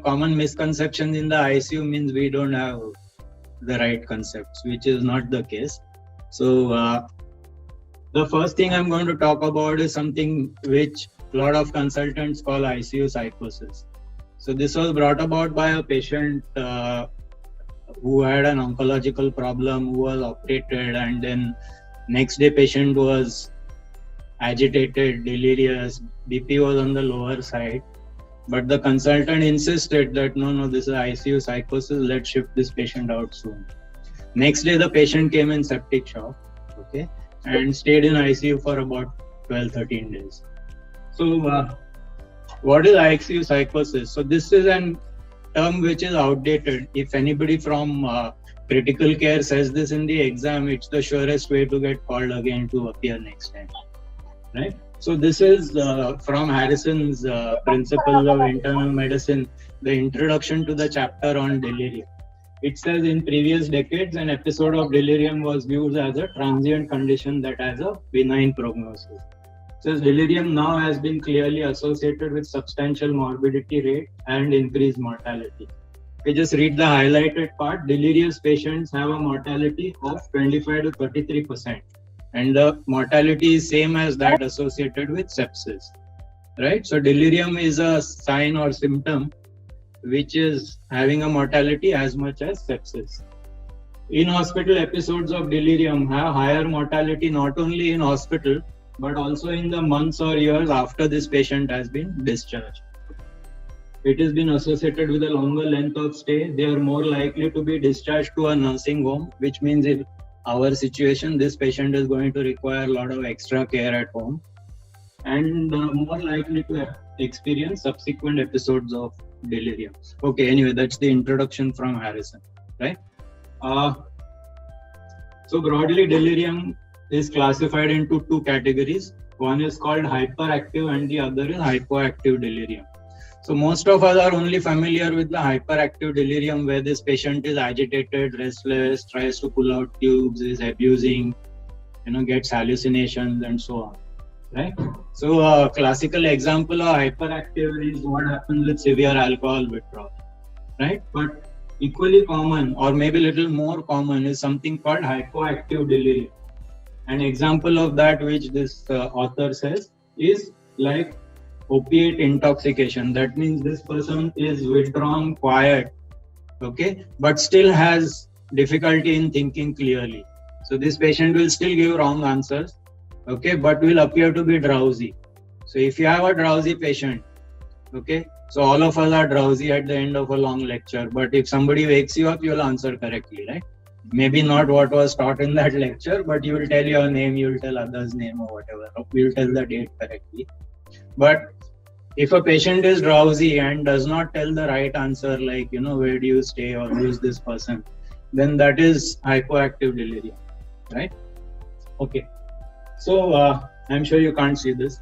common misconceptions in the ICU means we don't have the right concepts, which is not the case. So the first thing I'm going to talk about is something which a lot of consultants call ICU psychosis. So this was brought about by a patient who had an oncological problem, who was operated, and then next day patient was agitated, delirious, BP was on the lower side. But the consultant insisted that no, this is ICU psychosis, let's shift this patient out soon. Next day the patient came in septic shock, okay, and stayed in ICU for about 12-13 days. So what is ICU psychosis? So this is an term which is outdated. If anybody from critical care says this in the exam, it's the surest way to get called again to appear next time, right? So this is from Harrison's Principles of Internal Medicine, the introduction to the chapter on delirium. It says in previous decades, an episode of delirium was viewed as a transient condition that has a benign prognosis. It says delirium now has been clearly associated with substantial morbidity rate and increased mortality. We just read the highlighted part. Delirious patients have a mortality of 25 to 33%. And the mortality is same as that associated with sepsis, right? So delirium is a sign or symptom which is having a mortality as much as sepsis. In-hospital episodes of delirium have higher mortality not only in hospital, but also in the months or years after this patient has been discharged. It has been associated with a longer length of stay. They are more likely to be discharged to a nursing home, which means if our situation, this patient is going to require a lot of extra care at home, and more likely to experience subsequent episodes of delirium. Okay, anyway, that's the introduction from Harrison, right? So broadly, delirium is classified into two categories. One is called hyperactive and the other is hypoactive delirium. So most of us are only familiar with the hyperactive delirium, where this patient is agitated, restless, tries to pull out tubes, is abusing, gets hallucinations and so on, right? So a classical example of hyperactive is what happens with severe alcohol withdrawal, right? But equally common, or maybe a little more common, is something called hypoactive delirium. An example of that, which this author says, is like opiate intoxication. That means this person is withdrawn, quiet, okay, but still has difficulty in thinking clearly. So this patient will still give wrong answers, okay, but will appear to be drowsy. So if you have a drowsy patient, okay, so all of us are drowsy at the end of a long lecture, but if somebody wakes you up, you will answer correctly, right? Maybe not what was taught in that lecture, but you will tell your name, you will tell others' name or whatever, or you will tell the date correctly. But if a patient is drowsy and does not tell the right answer, like, where do you stay or who is this person, then that is hypoactive delirium, right? Okay. So I'm sure you can't see this.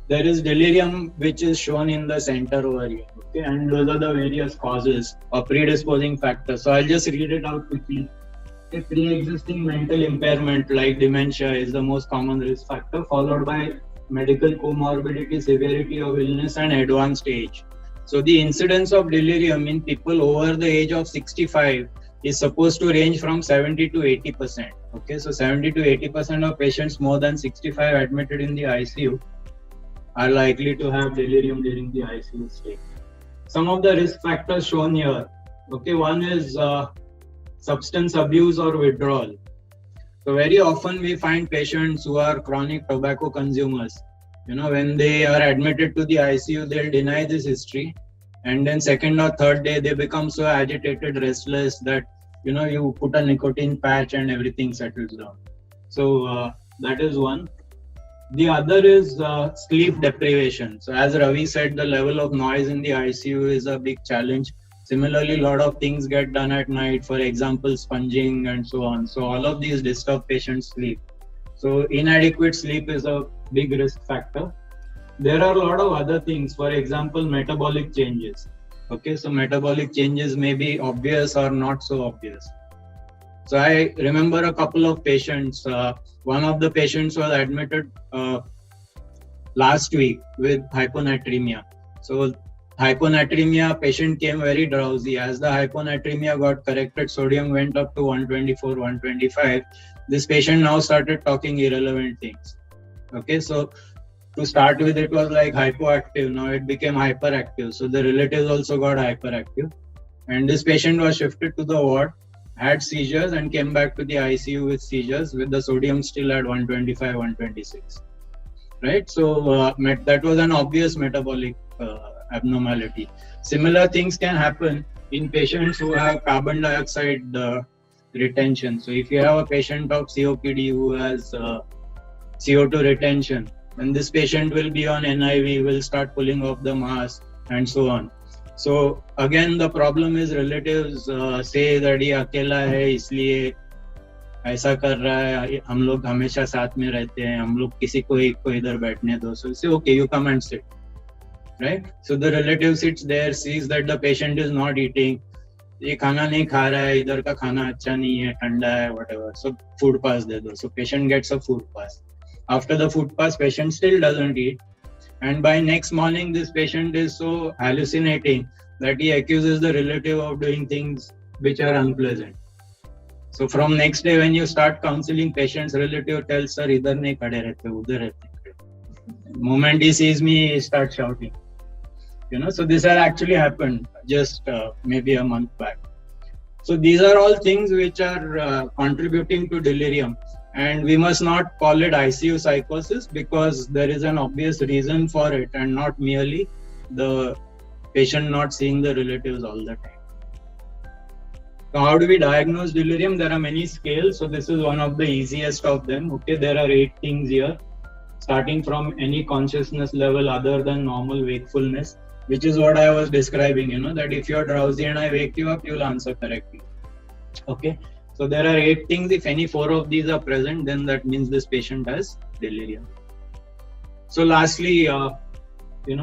There is delirium which is shown in the center over here, okay? And those are the various causes or predisposing factors. So I'll just read it out quickly. A pre-existing mental impairment like dementia is the most common risk factor, followed by medical comorbidity, severity of illness, and advanced age. So the incidence of delirium in people over the age of 65 is supposed to range from 70 to 80%. Okay, so 70 to 80% of patients more than 65 admitted in the ICU are likely to have delirium during the ICU stay. Some of the risk factors shown here. Okay, one is substance abuse or withdrawal. So very often we find patients who are chronic tobacco consumers. When they are admitted to the ICU, they'll deny this history. And then second or third day, they become so agitated, restless that, you put a nicotine patch and everything settles down. So that is one. The other is sleep deprivation. So as Ravi said, the level of noise in the ICU is a big challenge. Similarly, a lot of things get done at night, for example, sponging and so on. So all of these disturb patients' sleep. So inadequate sleep is a big risk factor. There are a lot of other things, for example, metabolic changes. Okay, so metabolic changes may be obvious or not so obvious. So I remember a couple of patients. One of the patients was admitted last week with hyponatremia. So hyponatremia, patient came very drowsy. As the hyponatremia got corrected, sodium went up to 124, 125. This patient now started talking irrelevant things. Okay, so to start with, it was like hypoactive. Now it became hyperactive. So the relatives also got hyperactive. And this patient was shifted to the ward, had seizures, and came back to the ICU with seizures with the sodium still at 125, 126. Right? So that was an obvious metabolic abnormality. Similar things can happen in patients who have carbon dioxide retention. So if you have a patient of COPD who has CO2 retention, then this patient will be on NIV, will start pulling off the mask and so on. So again, the problem is relatives say that ये अकेला है इसलिए ऐसा कर रहा है, हम लोग हमेशा साथ में रहते हैं, हम लोग किसी को एक को इधर बैठने दो. So say okay, you come and sit. Right? So the relative sits there, sees that the patient is not eating. ये खाना नहीं खा रहा है, इधर का खाना अच्छा नहीं है, ठंडा है, whatever. So food pass दे दो. So patient gets a food pass. After the food pass, patient still doesn't eat. And by next morning, this patient is so hallucinating that he accuses the relative of doing things which are unpleasant. So from next day, when you start counseling patients, relative tells, sir, idhar nahi khade rehte, udhar rehte. Moment he sees me, he starts shouting. So this has actually happened just maybe a month back. So these are all things which are contributing to delirium. And we must not call it ICU psychosis because there is an obvious reason for it and not merely the patient not seeing the relatives all the time. So how do we diagnose delirium? There are many scales. So this is one of the easiest of them. Okay, there are 8 things here, starting from any consciousness level other than normal wakefulness, which is what I was describing, that if you're drowsy and I wake you up, you'll answer correctly. Okay. So there are 8 things. If any 4 of these are present, then that means this patient has delirium. So lastly,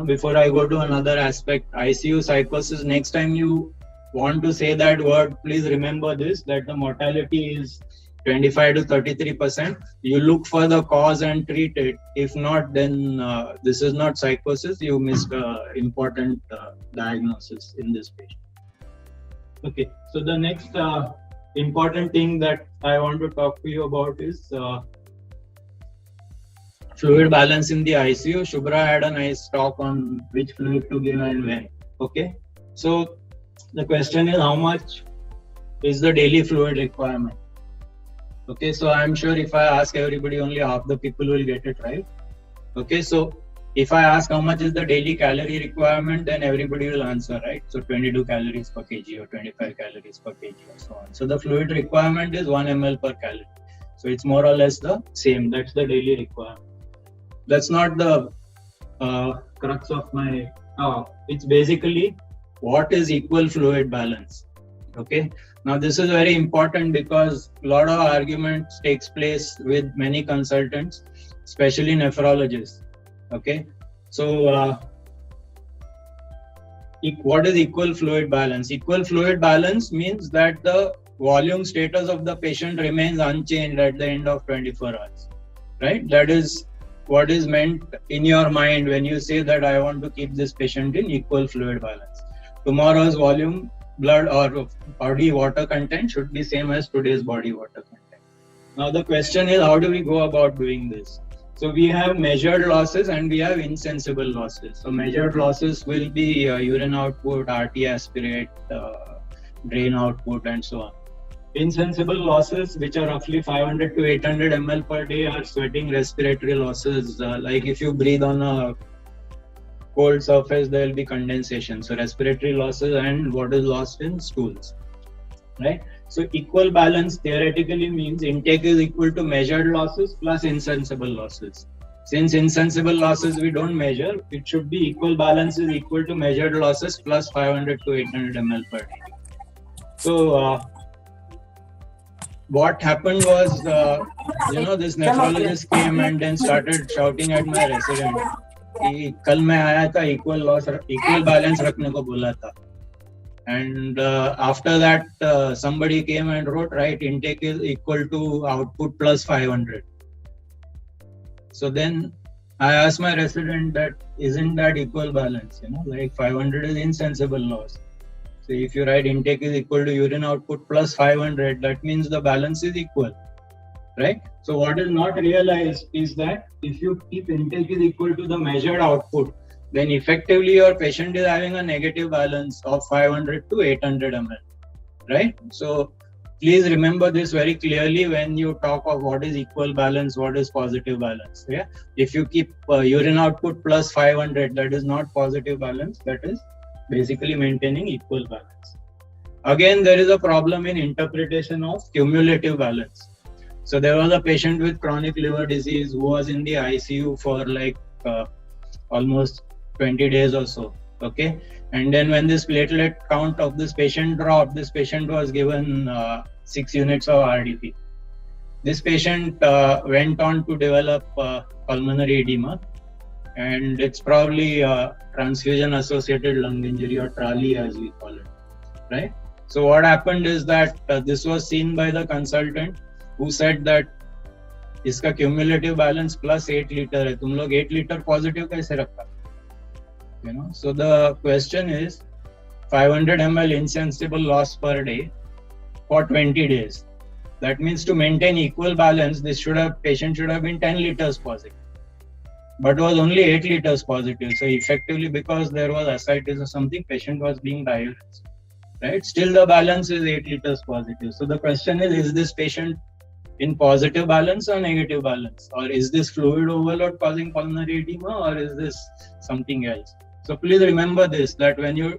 before I go to another aspect, ICU psychosis, next time you want to say that word, please remember this, that the mortality is 25 to 33%. You look for the cause and treat it. If not, then this is not psychosis. You missed important diagnosis in this patient. Okay, so the next important thing that I want to talk to you about is fluid balance in the ICU. Shubhra had a nice talk on which fluid to give and when. Okay, so the question is, how much is the daily fluid requirement? Okay, so I'm sure if I ask everybody, only half the people will get it right. Okay, so if I ask how much is the daily calorie requirement, then everybody will answer, right? So 22 calories per kg or 25 calories per kg or so on. So the fluid requirement is 1 ml per calorie. So it's more or less the same. That's the daily requirement. That's not the crux of my talk. It's basically what is equal fluid balance. Okay. Now this is very important because a lot of arguments takes place with many consultants, especially nephrologists. Okay, so what is equal fluid balance? Equal fluid balance means that the volume status of the patient remains unchanged at the end of 24 hours, right? That is what is meant in your mind when you say that I want to keep this patient in equal fluid balance. Tomorrow's volume, blood or body water content should be same as today's body water content. Now the question is, how do we go about doing this? So we have measured losses and we have insensible losses. So measured losses will be urine output, RT aspirate, drain output and so on. Insensible losses, which are roughly 500 to 800 ml per day, are sweating respiratory losses. Like if you breathe on a cold surface, there will be condensation. So respiratory losses and what is lost in stools, right? So equal balance theoretically means intake is equal to measured losses plus insensible losses. Since insensible losses we don't measure, it should be equal balance is equal to measured losses plus 500 to 800 ml per day. So what happened was, this nephrologist came and then started shouting at my resident. कल मैं आया था equal balance रखने को बोला था. And after that, somebody came and wrote, right, intake is equal to output plus 500. So then I asked my resident that isn't that equal balance, like 500 is insensible loss. So if you write intake is equal to urine output plus 500, that means the balance is equal, right? So what is not realized is that if you keep intake is equal to the measured output, then effectively your patient is having a negative balance of 500 to 800 ml, right? So please remember this very clearly when you talk of what is equal balance, what is positive balance. Yeah, if you keep urine output plus 500, that is not positive balance, that is basically maintaining equal balance. Again, there is a problem in interpretation of cumulative balance. So there was a patient with chronic liver disease who was in the ICU for like almost 20 days or so. Okay, and then when this platelet count of this patient dropped, this patient was given 6 units of RDP. This patient went on to develop pulmonary edema, and it's probably transfusion associated lung injury, or TRALI as we call it, right? So what happened is that this was seen by the consultant, who said that इसका cumulative balance plus 8 liter है, तुम लोग 8 liter positive कैसे रखा? So the question is 500 ml insensible loss per day for 20 days. That means to maintain equal balance, patient should have been 10 liters positive, but was only 8 liters positive. So effectively, because there was ascites or something, patient was being diuresed, right? Still the balance is 8 liters positive. So the question is this patient in positive balance or negative balance? Or is this fluid overload causing pulmonary edema, or is this something else? So please remember this, that when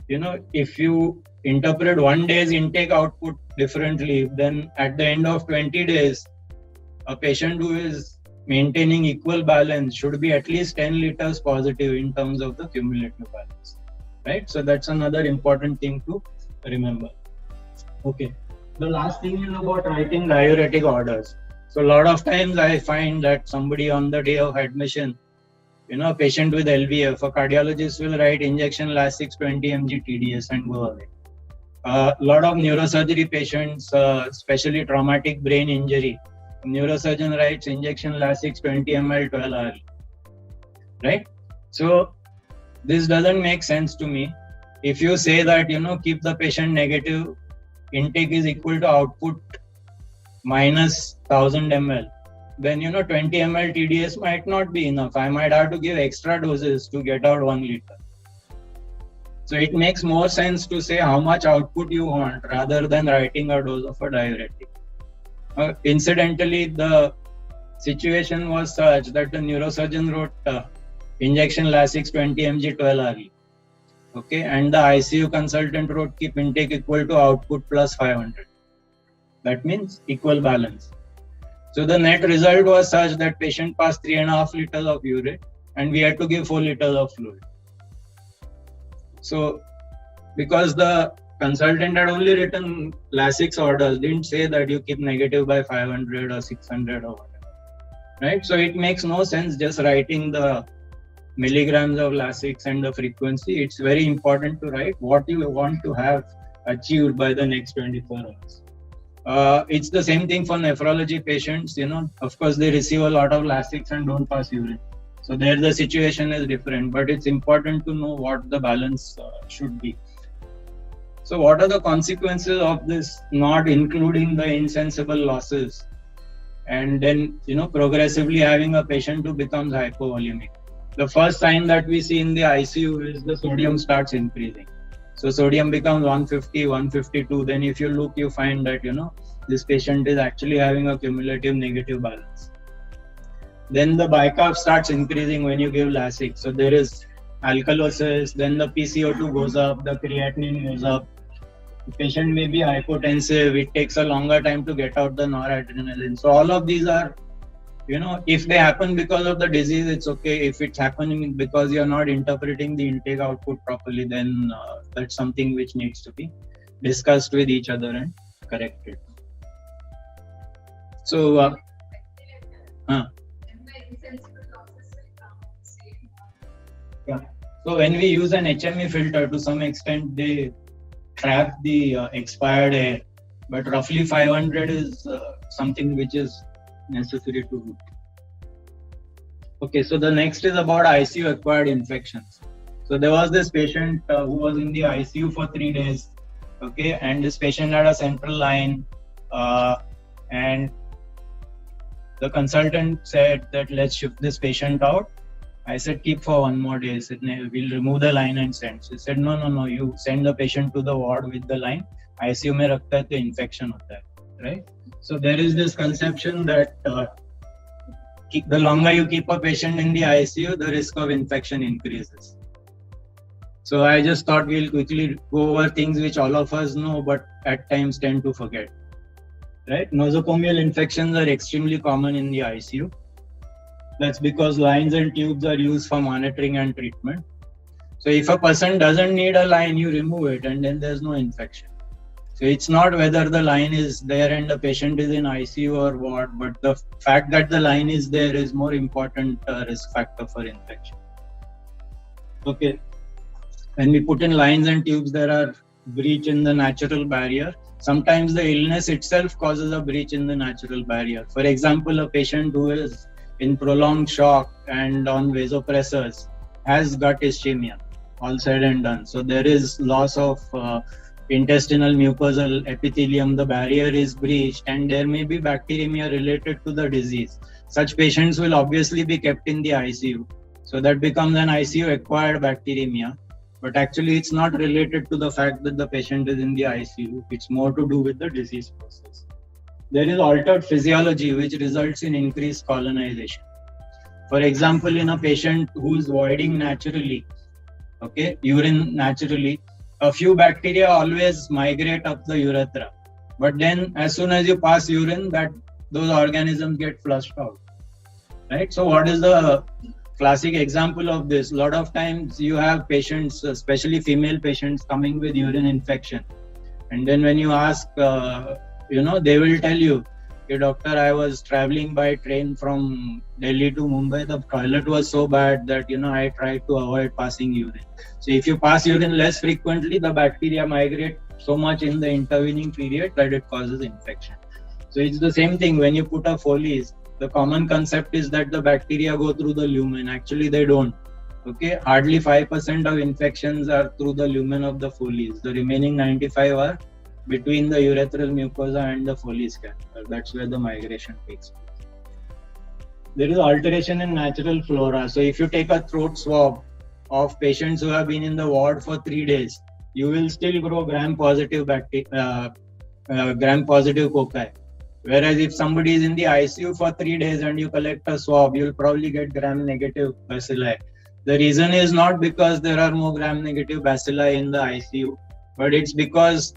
if you interpret one day's intake output differently, then at the end of 20 days, a patient who is maintaining equal balance should be at least 10 liters positive in terms of the cumulative balance, right? So that's another important thing to remember. Okay. The last thing is about writing diuretic orders. So a lot of times I find that somebody on the day of admission, a patient with LVF, a cardiologist will write injection Lasix 20 mg TDS and go away. A lot of neurosurgery patients, especially traumatic brain injury, neurosurgeon writes injection Lasix 20 ml 12 hourly, right? So this doesn't make sense to me. If you say that, keep the patient negative, intake is equal to output minus 1000 ml, then 20 ml TDS might not be enough. I might have to give extra doses to get out 1 liter. So it makes more sense to say how much output you want rather than writing a dose of a diuretic. Incidentally, the situation was such that the neurosurgeon wrote injection Lasix 20 mg 12 hourly. Okay, and the ICU consultant wrote keep intake equal to output plus 500. That means equal balance. So the net result was such that patient passed 3.5 liters of urine and we had to give 4 liters of fluid. So because the consultant had only written Lasix orders, didn't say that you keep negative by 500 or 600 or whatever, right? So it makes no sense just writing the milligrams of Lasix and the frequency. It's very important to write what you want to have achieved by the next 24 hours. It's the same thing for nephrology patients. Of course, they receive a lot of Lasix and don't pass urine. So there the situation is different, but it's important to know what the balance should be. So what are the consequences of this not including the insensible losses and then, progressively having a patient who becomes hypovolemic? The first sign that we see in the ICU is the sodium starts increasing. So sodium becomes 150, 152. Then if you look, you find that, this patient is actually having a cumulative negative balance. Then the bicarb starts increasing when you give Lasix. So there is alkalosis, then the PCO2 goes up, the creatinine goes up. The patient may be hypotensive. It takes a longer time to get out the noradrenaline. So all of these are, if they happen because of the disease, it's okay. If it's happening because you're not interpreting the intake output properly, then that's something which needs to be discussed with each other and corrected. So, yeah. So when we use an HME filter, to some extent they trap the expired air, but roughly 500 is something which is necessary to do. Okay, so the next is about ICU acquired infections. So there was this patient who was in the ICU for 3 days. Okay, and this patient had a central line, and the consultant said that let's shift this patient out. I said keep for 1 more day. He said no, we'll remove the line and send. She said no, you send the patient to the ward with the line. ICU में रखता है तो infection होता है, right? So there is this conception that the longer you keep a patient in the ICU, the risk of infection increases. So I just thought we'll quickly go over things which all of us know, but at times tend to forget. Right? Nosocomial infections are extremely common in the ICU. That's because lines and tubes are used for monitoring and treatment. So if a person doesn't need a line, you remove it and then there's no infection. So it's not whether the line is there and the patient is in ICU or what, but the fact that the line is there is more important risk factor for infection. Okay. When we put in lines and tubes, there are breach in the natural barrier. Sometimes the illness itself causes a breach in the natural barrier. For example, a patient who is in prolonged shock and on vasopressors has gut ischemia, all said and done. So there is loss of intestinal mucosal epithelium, the barrier is breached, and there may be bacteremia related to the disease. Such patients will obviously be kept in the ICU. So that becomes an ICU acquired bacteremia. But actually, it's not related to the fact that the patient is in the ICU. It's more to do with the disease process. There is altered physiology, which results in increased colonization. For example, in a patient who is voiding naturally, okay, urine naturally, a few bacteria always migrate up the urethra. But then, as soon as you pass urine, those organisms get flushed out. Right? So, what is the classic example of this? A lot of times you have patients, especially female patients, coming with urine infection. And then when you ask, they will tell you, hey, doctor, I was traveling by train from Delhi to Mumbai. The toilet was so bad that, I tried to avoid passing urine. So if you pass urine less frequently, the bacteria migrate so much in the intervening period that it causes infection. So it's the same thing when you put a Foley's. The common concept is that the bacteria go through the lumen. Actually, they don't. Okay, hardly 5% of infections are through the lumen of the Foley's. The remaining 95 are between the urethral mucosa and the Foley's catheter. That's where the migration takes place. There is alteration in natural flora. So if you take a throat swab of patients who have been in the ward for 3 days, you will still grow gram-positive gram-positive cocci. Whereas if somebody is in the ICU for 3 days and you collect a swab, you'll probably get gram-negative bacilli. The reason is not because there are more gram-negative bacilli in the ICU, but it's because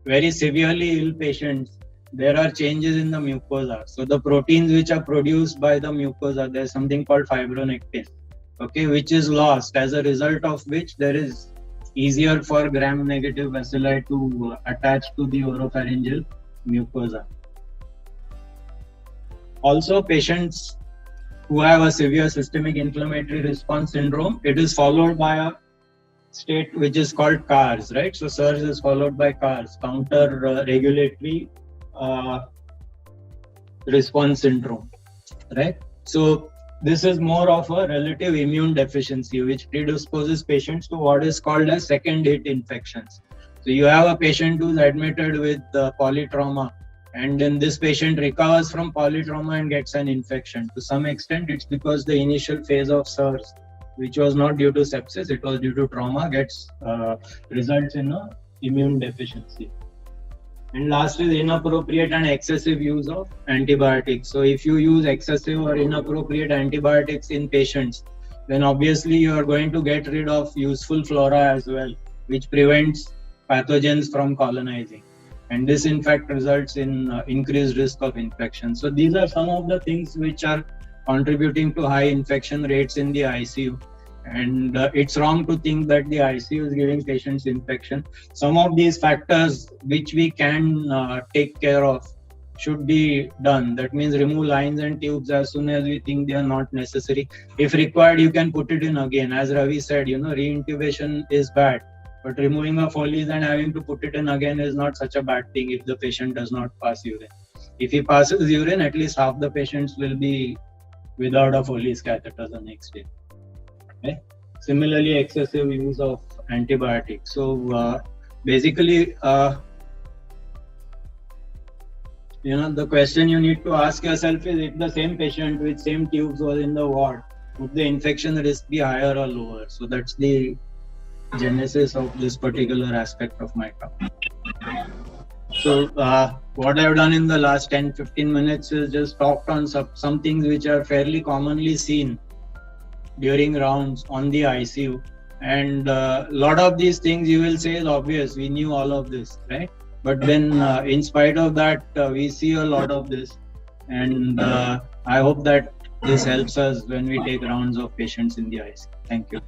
very severely ill patients, there are changes in the mucosa. So the proteins which are produced by the mucosa, there's something called fibronectin, okay, which is lost, as a result of which there is easier for gram-negative bacilli to attach to the oropharyngeal mucosa. Also, patients who have a severe systemic inflammatory response syndrome, it is followed by a state which is called CARS, right? So SIRS is followed by CARS, counter regulatory response syndrome, right? So this is more of a relative immune deficiency which predisposes patients to what is called as second hit infections. So you have a patient who's admitted with polytrauma, and then this patient recovers from polytrauma and gets an infection. To some extent, it's because the initial phase of SIRS, which was not due to sepsis, it was due to trauma, results in an immune deficiency. And last is inappropriate and excessive use of antibiotics. So if you use excessive or inappropriate antibiotics in patients, then obviously you are going to get rid of useful flora as well, which prevents pathogens from colonizing. And this in fact results in increased risk of infection. So these are some of the things which are contributing to high infection rates in the ICU. And it's wrong to think that the ICU is giving patients infection. Some of these factors which we can take care of should be done. That means remove lines and tubes as soon as we think they are not necessary. If required, you can put it in again. As Ravi said, reintubation is bad. But removing a Foley's and having to put it in again is not such a bad thing if the patient does not pass urine. If he passes urine, at least half the patients will be without a Foley's catheter the next day. Okay? Similarly, excessive use of antibiotics. So basically, the question you need to ask yourself is, if the same patient with same tubes was in the ward, would the infection risk be higher or lower? So that's the genesis of this particular aspect of my talk. So what I've done in the last 10-15 minutes is just talked on some things which are fairly commonly seen during rounds on the ICU. And a lot of these things you will say is obvious. We knew all of this, right? But then in spite of that, we see a lot of this. And I hope that this helps us when we take rounds of patients in the ICU. Thank you.